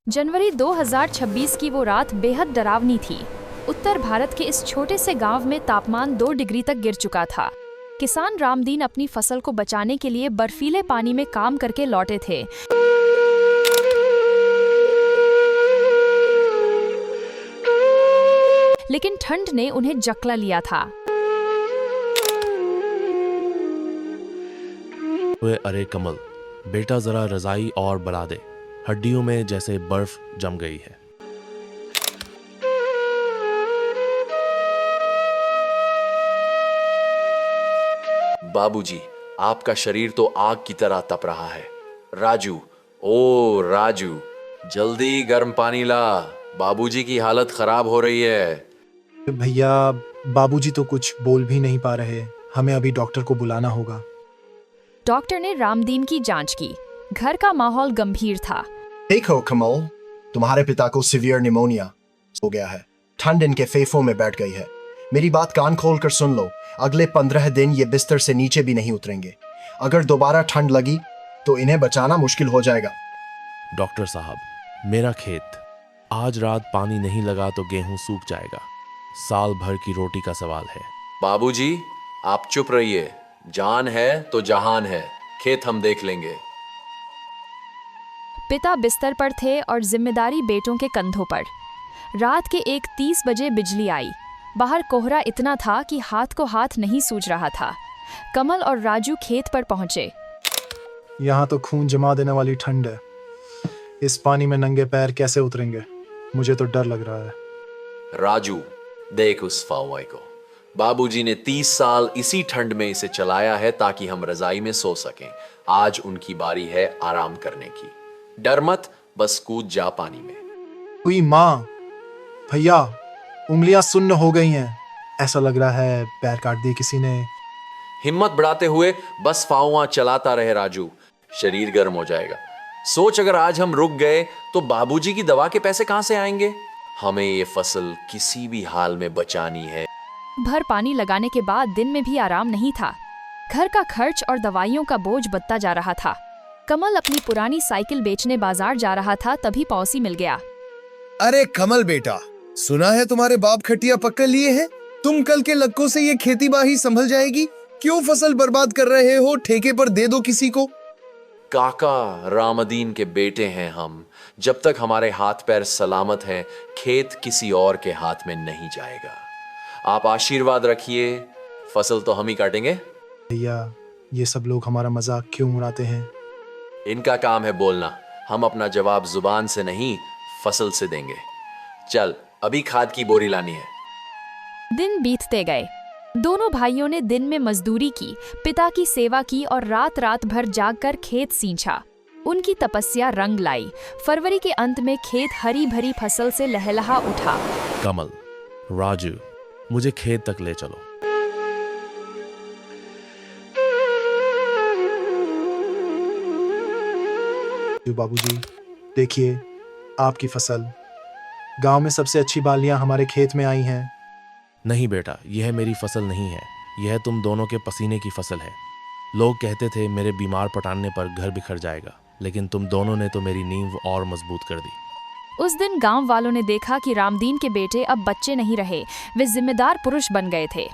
जनवरी 2026 की वो रात बेहद डरावनी थी। उत्तर भारत के इस छोटे से गांव में तापमान 2 डिग्री तक गिर चुका था। किसान रामदीन अपनी फसल को बचाने के लिए बर्फीले पानी में काम करके लौटे थे। लेकिन ठंड ने उन्हें जकला लिया था। अरे कमल, बेटा जरा रजाई और बढ़ा दे, हड्डियों में जैसे बर्फ जम गई है। बाबूजी, आपका शरीर तो आग की तरह तप रहा है। राजू, ओ राजू, जल्दी गर्म पानी ला, बाबूजी की हालत खराब हो रही है। भैया, बाबूजी तो कुछ बोल भी नहीं पा रहे, हमें अभी डॉक्टर को बुलाना होगा। डॉक्टर ने रामदीन की जांच की। घर का माहौल गंभीर था। देखो कमल, तुम्हारे पिता को सीवियर निमोनिया हो गया है। ठंड इनके फेफड़ों में बैठ गई है। मेरी बात कान खोल कर सुन लो, अगले 15 दिन ये बिस्तर से नीचे भी नहीं उतरेंगे। अगर दोबारा ठंड लगी तो इन्हें बचाना मुश्किल हो जाएगा। डॉक्टर साहब, मेरा खेत, आज रात पानी नहीं लगा तो गेहूं सूख जाएगा। साल भर की रोटी का सवाल है। बाबूजी, आप चुप रहिए। जान है तो जहान है, खेत हम देख लेंगे। पिता बिस्तर पर थे और जिम्मेदारी बेटों के कंधों पर। रात के 1:30 बजे बिजली आई। बाहर कोहरा इतना था कि हाथ को हाथ नहीं सूझ रहा था। कमल और राजू खेत पर पहुंचे। यहाँ तो खून जमा देने वाली ठंड है। इस पानी में नंगे पैर कैसे उतरेंगे? मुझे तो डर लग रहा है। राजू, देख उस फावड़े को। बाबूजी ने 30 साल इसी ठंड में इसे चलाया है ताकि हम रजाई में सो सकें। आज उनकी बारी है आराम करने की। डर मत, बस कूद जा पानी में। हुई माँ, भैया, उंगलियां सुन्न हो गई हैं। ऐसा लग रहा है पैर काट दिए किसी ने। हिम्मत बढ़ाते हुए बस फावड़ा चलाता रहे राजू, शरीर गर्म हो जाएगा। सोच, अगर आज हम रुक गए तो बाबूजी की दवा के पैसे कहां से आएंगे? हमें ये फसल किसी भी हाल में बचानी है। भर पानी लगाने के बाद दिन में भी आराम नहीं था। घर का खर्च और दवाइयों का बोझ बढ़ता जा रहा था। कमल अपनी पुरानी साइकिल बेचने बाजार जा रहा था, तभी पड़ोसी मिल गया। अरे कमल बेटा, सुना है तुम्हारे बाप खटिया पकड़ लिए हैं। तुम कल के लक्कों से ये खेती बाही संभल जाएगी। क्यों फसल बर्बाद कर रहे हो? ठेके पर दे दो किसी को। काका रामदीन के बेटे हैं हम। जब तक हमारे हाथ पैर सलामत हैं, खेत किसी और के हाथ में नहीं जाएगा। आप आशीर्वाद रखिए, फसल तो हम ही काटेंगे। भैया, ये सब लोग हमारा मजाक क्यों उड़ाते हैं? इनका काम है बोलना। हम अपना जवाब जुबान से नहीं, फसल से देंगे। चल, अभी खाद की बोरी लानी है। दिन बीतते गए। दोनों भाइयों ने दिन में मजदूरी की, पिता की सेवा की और रात रात भर जागकर खेत सींचा। उनकी तपस्या रंग लाई। फरवरी के अंत में खेत हरी भरी फसल से लहलहा उठा। कमल, राजू, मुझे खेत तक ले चलो। बाबूजी, देखिए आपकी फसल। गांव में सबसे अच्छी बालियां हमारे खेत में आई हैं। नहीं बेटा, यह मेरी फसल नहीं है, यह तुम दोनों के पसीने की फसल है। लोग कहते थे मेरे बीमार पटाने पर घर बिखर जाएगा, लेकिन तुम दोनों ने तो मेरी नींव और मजबूत कर दी। उस दिन गांव वालों ने देखा कि रामदीन के बेटे अब बच्चे नहीं रहे, वे जिम्मेदार पुरुष बन गए थे।